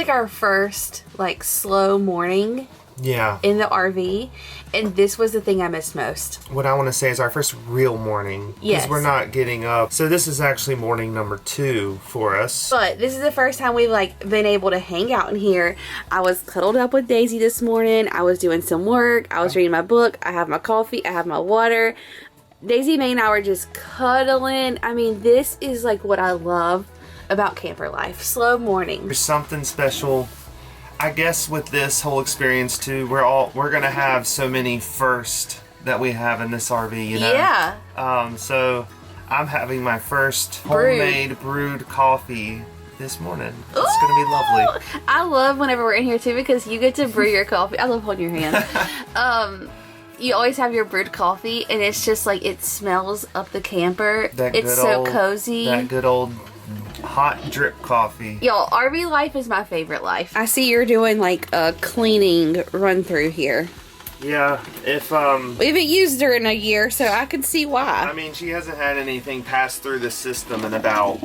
like our first like slow morning. Yeah. In the RV, and this was the thing I missed most. What I want to say is our first real morning. Yes. Because we're not getting up. So this is actually morning number 2 for us. But this is the first time we've like been able to hang out in here. I was cuddled up with Daisy this morning. I was doing some work. I was reading my book. I have my coffee. I have my water. Daisy, May, and I were just cuddling. I mean, this is like what I love about camper life. Slow morning. There's something special. I guess with this whole experience too, we're gonna have so many firsts that we have in this RV, you know? Yeah. So I'm having my first homemade brewed coffee this morning. It's gonna be lovely. I love whenever we're in here too because you get to brew your coffee. I love holding your hand. You always have your brewed coffee and it's just like it smells up the camper. It's so cozy. That good old hot drip coffee. Y'all, RV life is my favorite life. I see you're doing like a cleaning run through here. Yeah, if we haven't used her in a year, so I could see why. I mean, she hasn't had anything pass through the system in about,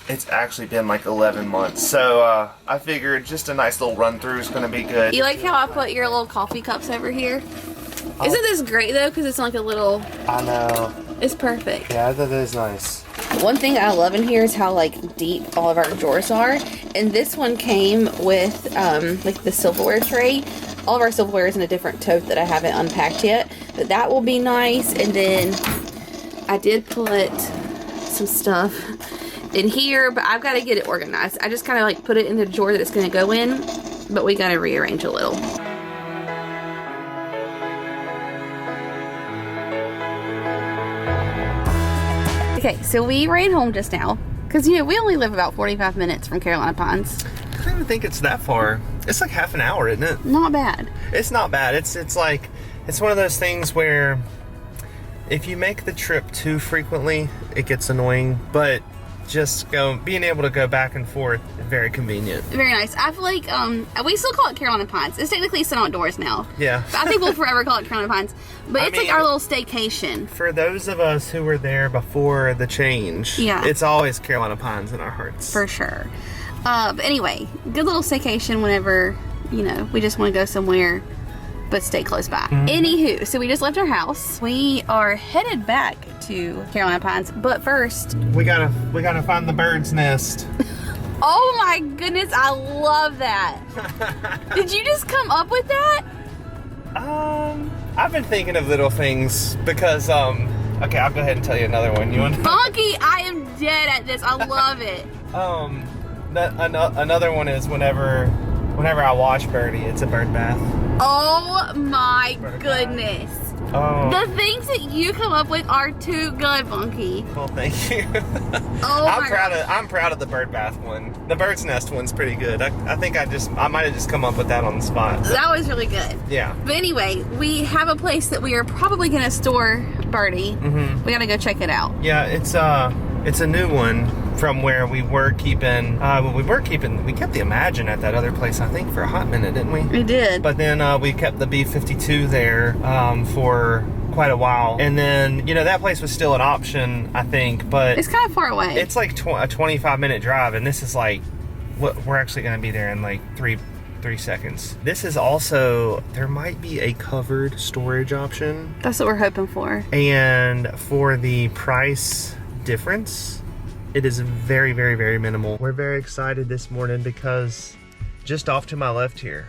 it's actually been like 11 months. So I figured just a nice little run through is going to be good. You like how I put your little coffee cups over here? Oh. Isn't this great though? Because it's like a little... I know. It's perfect. Yeah, that is nice. One thing I love in here is how like deep all of our drawers are. And this one came with like the silverware tray. All of our silverware is in a different tote that I haven't unpacked yet. But that will be nice. And then I did put some stuff in here, but I've got to get it organized. I just kind of like put it in the drawer that it's going to go in, but we got to rearrange a little. Okay, so we ran home just now because, you know, we only live about 45 minutes from Carolina Pines. I don't even think it's that far. It's like half an hour, isn't it? Not bad. It's not bad. It's like, it's one of those things where if you make the trip too frequently, it gets annoying, but just being able to go back and forth, very convenient. Very nice. I feel like we still call it Carolina Pines. It's technically Sun Outdoors now. Yeah. But I think we'll forever call it Carolina Pines. But it's like our little staycation. For those of us who were there before the change, yeah, it's always Carolina Pines in our hearts. For sure. But anyway, good little staycation whenever, you know, we just want to go somewhere but stay close by. Anywho, so we just left our house. We are headed back to Carolina Pines, but first we gotta find the bird's nest. Oh my goodness, I love that. Did you just come up with that? I've been thinking of little things because okay, I'll go ahead and tell you another one. You want? Funky, I am dead at this. I love it. Another one is whenever I wash Birdie, it's a bird bath. Oh my goodness. Oh. The things that you come up with are too good, Bunky. Well, thank you. Oh, I'm proud of the bird bath one. The bird's nest one's pretty good. I think I might have just come up with that on the spot. That was really good. Yeah. But anyway, we have a place that we are probably going to store Birdie. We got to go check it out. Yeah, it's a new one from where we were keeping. We kept the Imagine at that other place, I think, for a hot minute, didn't we? We did. But then we kept the B-52 there for quite a while, and then, you know, that place was still an option, I think, but it's kind of far away. It's like a 25-minute drive, and this is like, we're actually going to be there in like three seconds. This is also, there might be a covered storage option. That's what we're hoping for. And for the price difference, it is very, very, very minimal. We're very excited this morning because just off to my left here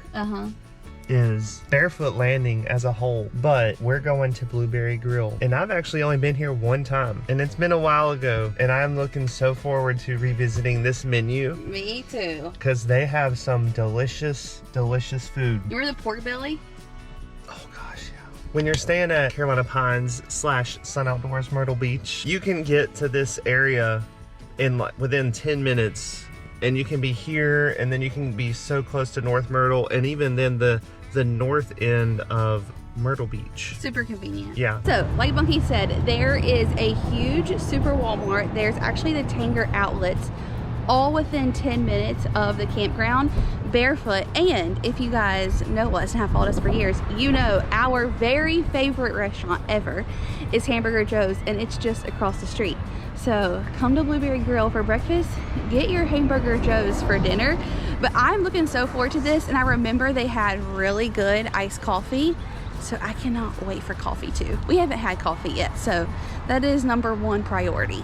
is Barefoot Landing as a whole, but we're going to Blueberry Grill, and I've actually only been here one time, and it's been a while ago, and I'm looking so forward to revisiting this menu. Me too. Because they have some delicious, delicious food. You remember the pork belly? Oh gosh, yeah. When you're staying at Carolina Pines / Sun Outdoors Myrtle Beach, you can get to this area in within 10 minutes, and you can be here, and then you can be so close to North Myrtle, and even then the north end of Myrtle Beach. Super convenient. Yeah. So, like Bunky said, there is a huge super Walmart. There's actually the Tanger outlets all within 10 minutes of the campground, Barefoot. And if you guys know us and have followed us for years, you know our very favorite restaurant ever is Hamburger Joes, and it's just across the street. So come to Blueberry Grill for breakfast, get your Hamburger Joes for dinner. But I'm looking so forward to this, and I remember they had really good iced coffee, so I cannot wait for coffee too. We haven't had coffee yet, so that is #1 priority.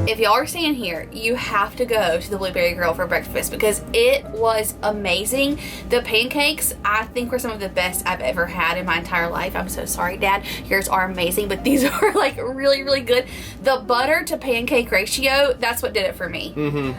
If y'all are staying here, you have to go to the Blueberry Grill for breakfast because it was amazing. The pancakes, I think, were some of the best I've ever had in my entire life. I'm so sorry, Dad. Yours are amazing, but these are like really, really good. The butter to pancake ratio, that's what did it for me.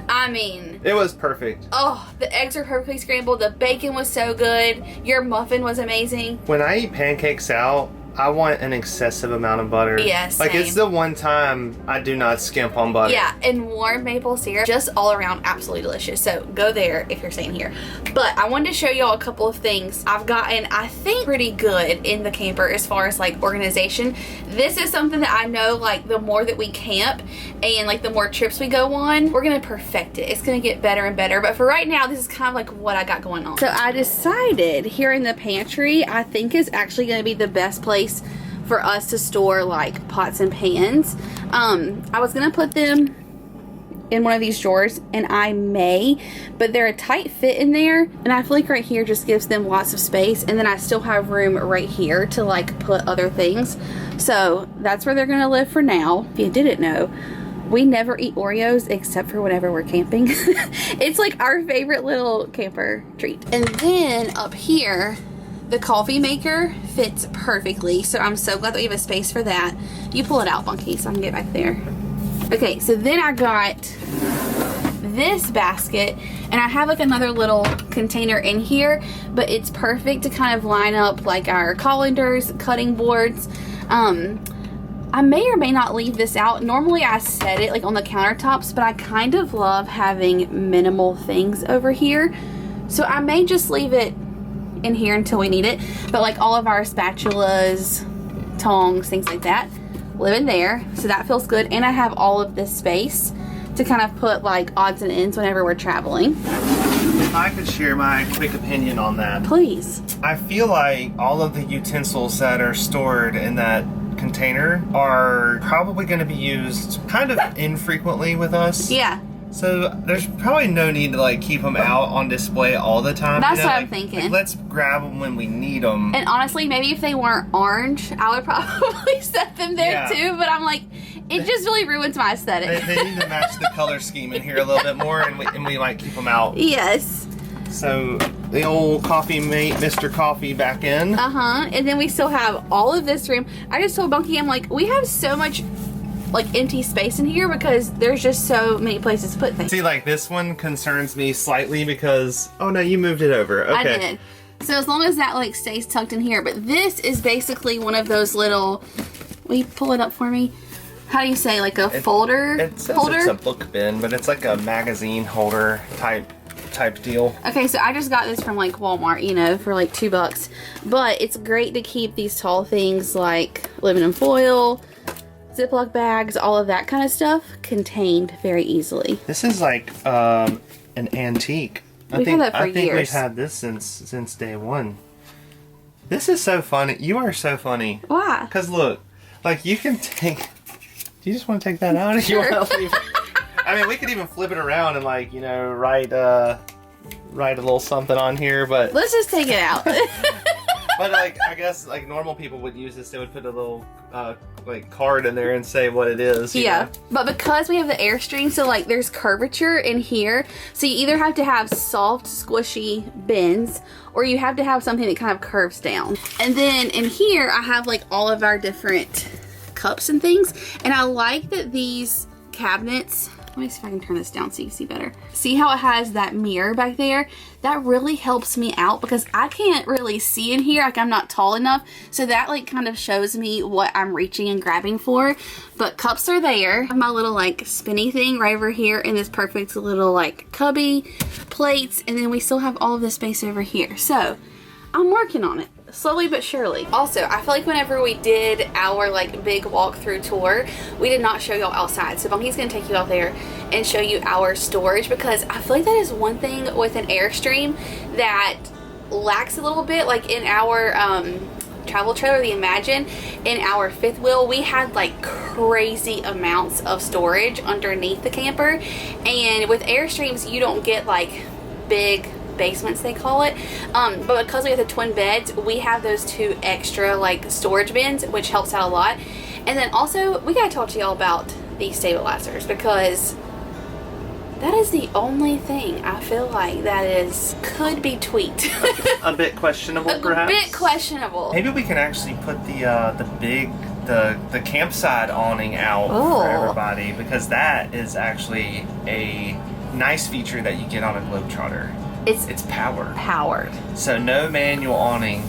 I mean, it was perfect. Oh, the eggs are perfectly scrambled. The bacon was so good. Your muffin was amazing. When I eat pancakes out, I want an excessive amount of butter. Yes. Like, it's the one time I do not skimp on butter. Yeah, and warm maple syrup, just all around absolutely delicious. So go there if you're staying here. But I wanted to show y'all a couple of things I've gotten, I think, pretty good in the camper as far as like organization. This is something that I know, like, the more that we camp and like the more trips we go on, we're gonna perfect it. It's gonna get better and better. But for right now, this is kind of like what I got going on. So I decided here in the pantry, I think is actually gonna be the best place for us to store like pots and pans. I was gonna put them in one of these drawers, and I may, but they're a tight fit in there, and I feel like right here just gives them lots of space, and then I still have room right here to like put other things. So that's where they're gonna live for now. If you didn't know, we never eat Oreos except for whenever we're camping. It's like our favorite little camper treat. And then up here, the coffee maker fits perfectly, so I'm so glad that we have a space for that. You pull it out, Bunky, so I can get back there. Okay, so then I got this basket, and I have like another little container in here, but it's perfect to kind of line up like our colanders, cutting boards. I may or may not leave this out. Normally I set it like on the countertops, but I kind of love having minimal things over here, so I may just leave it in here until we need it. But like all of our spatulas, tongs, things like that live in there, so that feels good. And I have all of this space to kind of put like odds and ends whenever we're traveling. If I could share my quick opinion on that. Please. I feel like all of the utensils that are stored in that container are probably going to be used kind of infrequently with us. Yeah. So there's probably no need to like keep them out on display all the time. That's what I'm like, thinking. Like, let's grab them when we need them. And honestly, maybe if they weren't orange, I would probably set them there too. But I'm like, it just really ruins my aesthetic. They need to match the color scheme in here a little bit more, and we might keep them out. Yes. So the old coffee mate, Mr. Coffee, back in. And then we still have all of this room. I just told Bunky, I'm like, we have so much like empty space in here because there's just so many places to put things. See, like this one concerns me slightly because, oh no, you moved it over. Okay. I did. So as long as that like stays tucked in here, but this is basically one of those little, will you pull it up for me? How do you say, like a folder? It says holder? It's a book bin, but it's like a magazine holder type deal. Okay, so I just got this from like Walmart, you know, for like $2. But it's great to keep these tall things like aluminum foil, Ziploc bags, all of that kind of stuff contained very easily. This is like an antique. We've had that for years. I think we've had this since day one. This is so funny. You are so funny. Why? Because look, like you can take. Do you just want to take that out? Sure. You want to leave it? I mean, we could even flip it around and like, you know, write a little something on here, but let's just take it out. But like, I guess like normal people would use this. They would put a little like card in there and say what it is. Yeah, know? But because we have the Airstream, so like there's curvature in here, so you either have to have soft, squishy bins, or you have to have something that kind of curves down. And then in here, I have like all of our different cups and things. And I like that these cabinets, let me see if I can turn this down so you can see better. See how it has that mirror back there? That really helps me out because I can't really see in here. Like, I'm not tall enough. So that like kind of shows me what I'm reaching and grabbing for. But cups are there. I have my little like spinny thing right over here in this perfect little like cubby, plates, and then we still have all of this space over here. So I'm working on it. Slowly but surely. Also, I feel like whenever we did our like big walkthrough tour, we did not show y'all outside. So Bunky's gonna take you out there and show you our storage, because I feel like that is one thing with an Airstream that lacks a little bit. Like in our travel trailer, the Imagine, in our fifth wheel, we had like crazy amounts of storage underneath the camper. And with Airstreams, you don't get like big basements, they call it, but because we have the twin beds, we have those 2 extra like storage bins, which helps out a lot. And then also we gotta talk to y'all about these stabilizers, because that is the only thing I feel like that could be tweaked. A bit questionable, perhaps. A bit questionable. Maybe we can actually put the campsite awning out for everybody, because that is actually a nice feature that you get on a Globetrotter. It's powered. So no manual awning.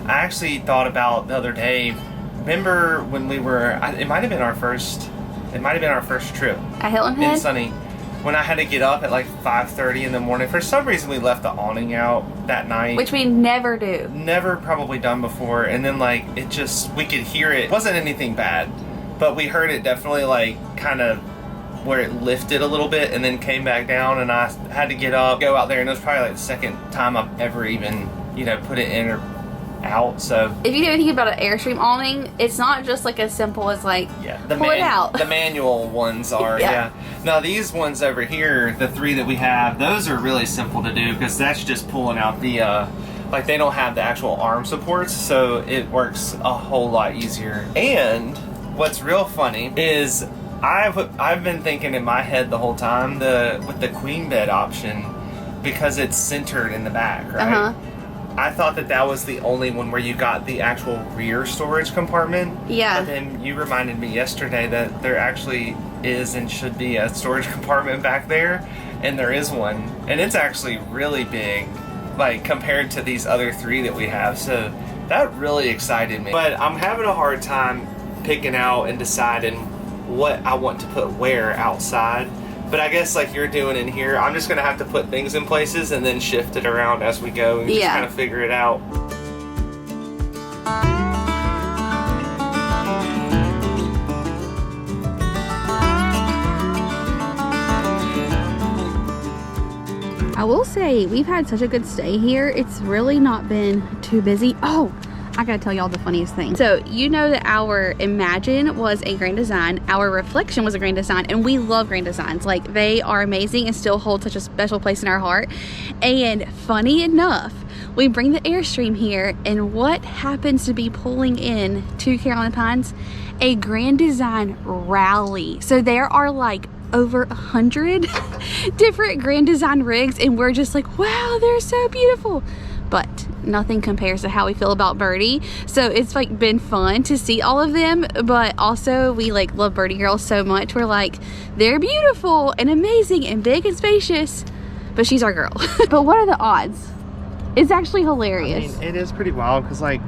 I actually thought about the other day, remember when we were, it might have been our first trip At Hilton Head? in Sunny, when I had to get up at like 5:30 in the morning. For some reason we left the awning out that night, which we never do. Never probably done before. And then like we could hear it. It wasn't anything bad, but we heard it definitely like kind of where it lifted a little bit and then came back down, and I had to get up, go out there, and it was probably like the second time I've ever even, put it in or out. So if you know anything about an Airstream awning, it's not just like as simple as like pull it out. The manual ones are, yeah. Now these ones over here, the 3 that we have, those are really simple to do, because that's just pulling out the, like they don't have the actual arm supports, so it works a whole lot easier. And what's real funny is I've been thinking in my head the whole time with the queen bed option, because it's centered in the back, right? I thought that was the only one where you got the actual rear storage compartment. Yeah. But then you reminded me yesterday that there actually is and should be a storage compartment back there, and there is one, and it's actually really big, like compared to these other 3 that we have. So that really excited me. But I'm having a hard time picking out and deciding what I want to put where outside. But I guess like you're doing in here, I'm just gonna have to put things in places and then shift it around as we go and just kind of figure it out. I will say we've had such a good stay here. It's really not been too busy. Oh, I gotta tell y'all the funniest thing. So you know that our Imagine was a Grand Design, our Reflection was a Grand Design, and we love Grand Designs. Like, they are amazing and still hold such a special place in our heart. And funny enough, we bring the Airstream here, and what happens to be pulling in to Carolina Pines? A Grand Design rally. So there are like over 100 different Grand Design rigs, and we're just like, wow, they're so beautiful. But nothing compares to how we feel about Birdie. So it's like been fun to see all of them, but also we like love Birdie Girl so much. We're like, they're beautiful and amazing and big and spacious, but she's our girl. But what are the odds? It's actually hilarious. I mean, it is pretty wild, because like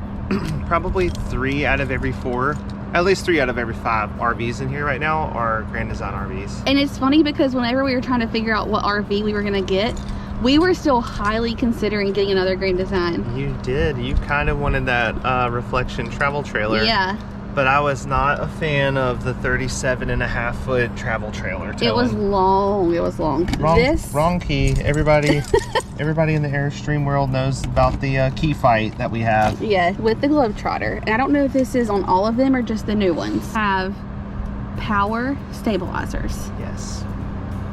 probably 3 out of every 4, at least 3 out of every 5 RVs in here right now are Grand Design RVs. And it's funny because whenever we were trying to figure out what RV we were gonna get, we were still highly considering getting another Grand Design. You did. You kind of wanted that Reflection travel trailer. Yeah. But I was not a fan of the 37.5-foot travel trailer. It was long. It was long. Wrong key. Everybody in the Airstream world knows about the key fight that we have. Yeah, with the Globetrotter. And I don't know if this is on all of them or just the new ones. Have power stabilizers. Yes.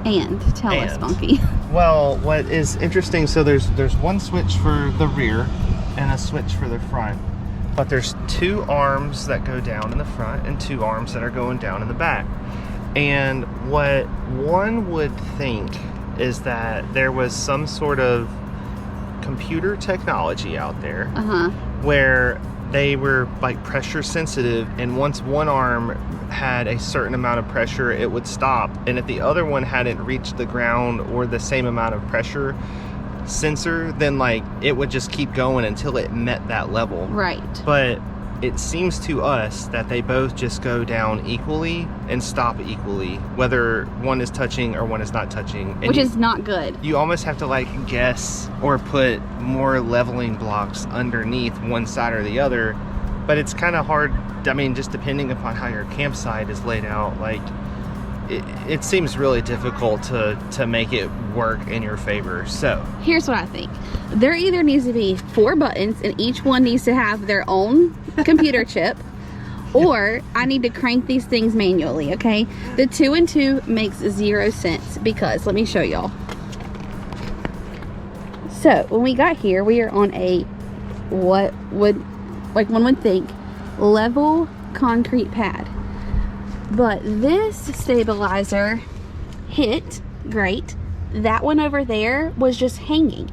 And tell us, Bunky. Well, what is interesting, so there's one switch for the rear and a switch for the front. But there's 2 arms that go down in the front and 2 arms that are going down in the back. And what one would think is that there was some sort of computer technology out there where they were like pressure sensitive, and once one arm had a certain amount of pressure, it would stop, and if the other one hadn't reached the ground or the same amount of pressure sensor, then like it would just keep going until it met that level. Right. But it seems to us that they both just go down equally and stop equally, whether one is touching or one is not touching. And which is not good. You almost have to like guess or put more leveling blocks underneath one side or the other, but it's kind of hard. I mean, just depending upon how your campsite is laid out, like it seems really difficult to make it work in your favor. So here's what I think. There either needs to be 4 buttons and each one needs to have their own computer chip, or I need to crank these things manually, okay? The 2 and 2 makes 0 sense because, let me show y'all. So when we got here, we are on a, what would, like one would think, level concrete pad. But this stabilizer hit great. That one over there was just hanging.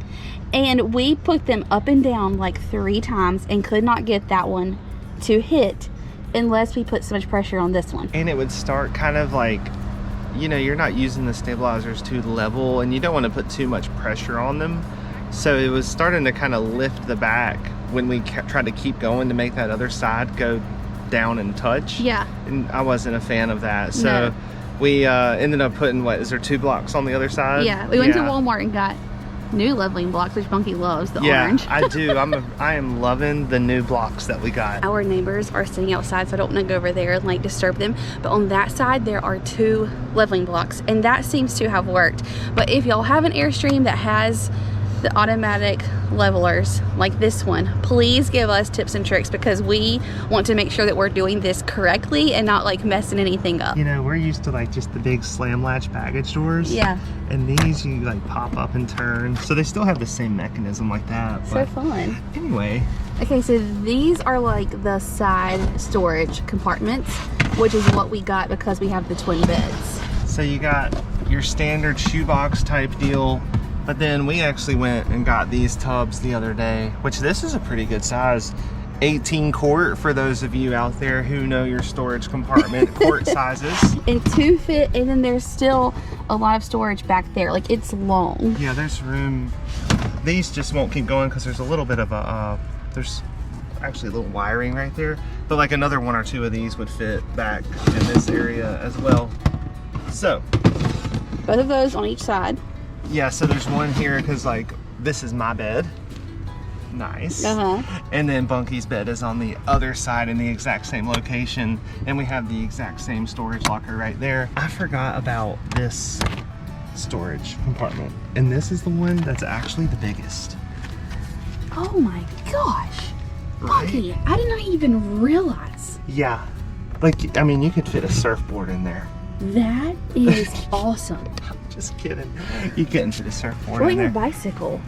And we put them up and down like 3 times and could not get that one to hit unless we put so much pressure on this one. And it would start kind of like, you know, you're not using the stabilizers to level and you don't want to put too much pressure on them. So it was starting to kind of lift the back when we tried to keep going to make that other side go down and touch. Yeah. And I wasn't a fan of that. So no. We ended up putting, what, is there 2 blocks on the other side? Yeah, we went to Walmart and got new leveling blocks, which Bunky loves, the orange. Yeah, I do. I am loving the new blocks that we got. Our neighbors are sitting outside, so I don't want to go over there and like disturb them. But on that side, there are 2 leveling blocks, and that seems to have worked. But if y'all have an Airstream that has the automatic levelers like this one, please give us tips and tricks, because we want to make sure that we're doing this correctly and not like messing anything up. You know, we're used to like just the big slam latch package doors. Yeah. And these you like pop up and turn. So they still have the same mechanism like that. So fun. Anyway. Okay, so these are like the side storage compartments, which is what we got because we have the twin beds. So you got your standard shoebox type deal. But then we actually went and got these tubs the other day, which this is a pretty good size. 18 quart for those of you out there who know your storage compartment quart sizes. And 2 fit, and then there's still a lot of storage back there. Like, it's long. Yeah, there's room. These just won't keep going because there's a little bit of a, there's actually a little wiring right there. But like another 1 or 2 of these would fit back in this area as well. So. Both of those on each side. Yeah, so there's one here because like this is my bed. Nice. And then Bunky's bed is on the other side in the exact same location, and we have the exact same storage locker right there. I forgot about this storage compartment, and this is the one that's actually the biggest. Oh my gosh. Right? Bunky, I did not even realize. Yeah. Like, I mean, you could fit a surfboard in there. That is awesome. Just kidding. You couldn't fit a surfboard Or in your there. bicycle.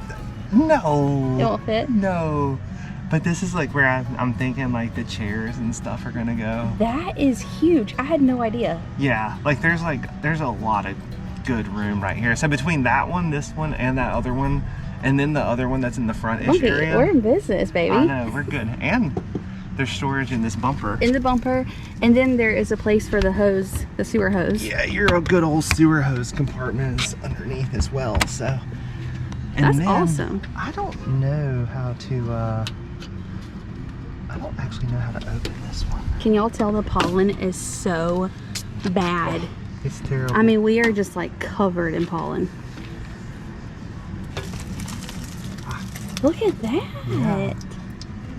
No. It won't fit? No. But this is like where I'm thinking like the chairs and stuff are gonna go. That is huge. I had no idea. Yeah, like there's a lot of good room right here. So between that one, this one, and that other one, and then the other one that's in the front-ish area. We're in business, baby. I know, we're good. And there's storage in this bumper. In the bumper, and then there is a place for the hose, the sewer hose. Yeah, your good old sewer hose compartment is underneath as well, so. And that's then, awesome. I don't know how to, I don't actually know how to open this one. Can y'all tell the pollen is so bad? It's terrible. I mean, we are just like covered in pollen. Look at that. Yeah.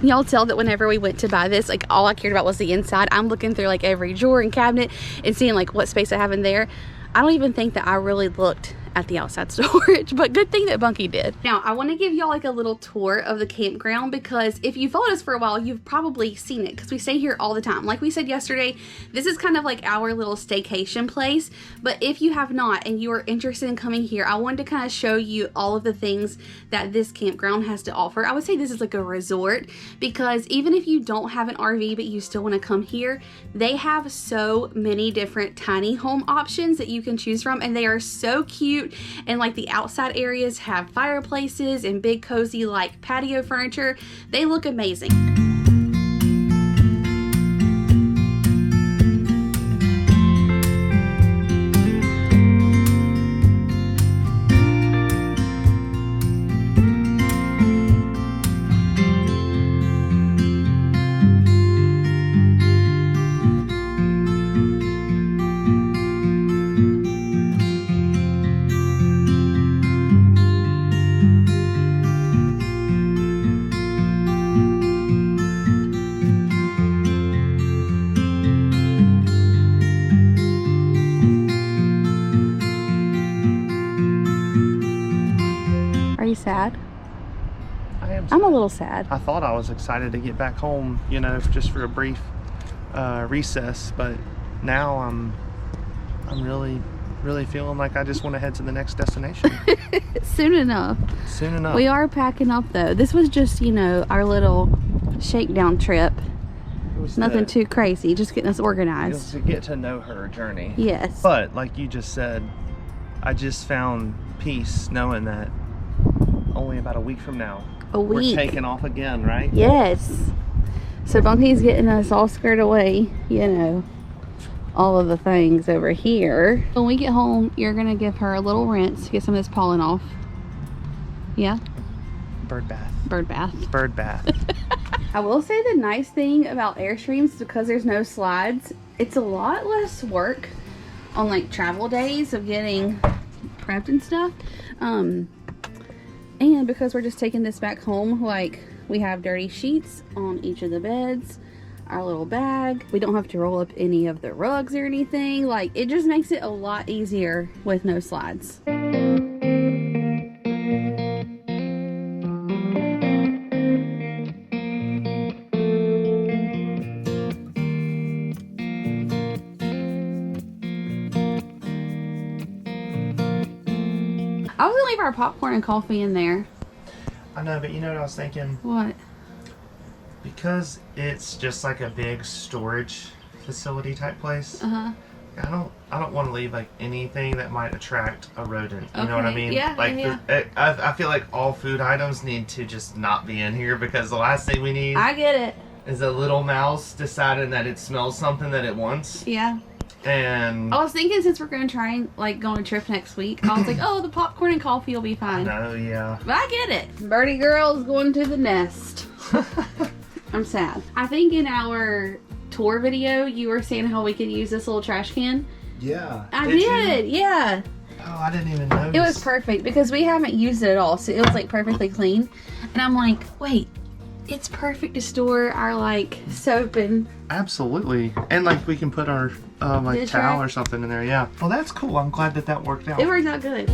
Y'all tell that whenever we went to buy this, like all I cared about was the inside. I'm looking through like every drawer and cabinet and seeing like what space I have in there. I don't even think that I really looked at the outside storage, but good thing that Bunky did. Now, I want to give y'all like a little tour of the campground, because if you followed us for a while, you've probably seen it because we stay here all the time. Like we said yesterday, this is kind of like our little staycation place, but if you have not and you are interested in coming here, I wanted to kind of show you all of the things that this campground has to offer. I would say this is like a resort, because even if you don't have an RV but you still want to come here, they have so many different tiny home options that you can choose from, and they are so cute. And like the outside areas have fireplaces and big cozy like patio furniture. They look amazing. sad? I am. I'm a little sad. I thought I was excited to get back home, you know, just for a brief recess, but now I'm really feeling like I just want to head to the next destination. Soon enough. Soon enough. We are packing up though. This was just, you know, our little shakedown trip. Nothing too crazy, just getting us organized. Just to get to know her journey. Yes. But like you just said, I just found peace knowing that only about a week from now, we're taking off again, right? Yes. So Bunky's getting us all squared away, you know, all of the things over here. When we get home, you're gonna give her a little rinse, get some of this pollen off. Yeah? Bird bath. Bird bath. Bird bath. I will say the nice thing about Airstreams, because there's no slides, it's a lot less work on like travel days of getting prepped and stuff. And because we're just taking this back home, like we have dirty sheets on each of the beds, our little bag. We don't have to roll up any of the rugs or anything. Like, it just makes it a lot easier with no slides. I was gonna leave our popcorn and coffee in there. I know, but you know what I was thinking? What? Because it's just like a big storage facility type place. Uh-huh. I don't want to leave like anything that might attract a rodent. You know what I mean? Yeah. Like yeah. I feel like all food items need to just not be in here, because the last thing we need I get it. is a little mouse deciding that it smells something that it wants. Yeah. And I was thinking, since we're going to try and like go on a trip next week, I was like, oh, the popcorn and coffee will be fine. No, yeah. But I get it. Birdie girl is going to the nest. I'm sad. I think in our tour video, you were saying how we could use this little trash can. Yeah. I did, yeah. Oh, I didn't even notice. It was perfect because we haven't used it at all, so it was like perfectly clean. And I'm like, wait, it's perfect to store our like soap and... Absolutely. And like we can put our like towel or something in there, yeah. Well, that's cool. I'm glad that worked out. It worked out good.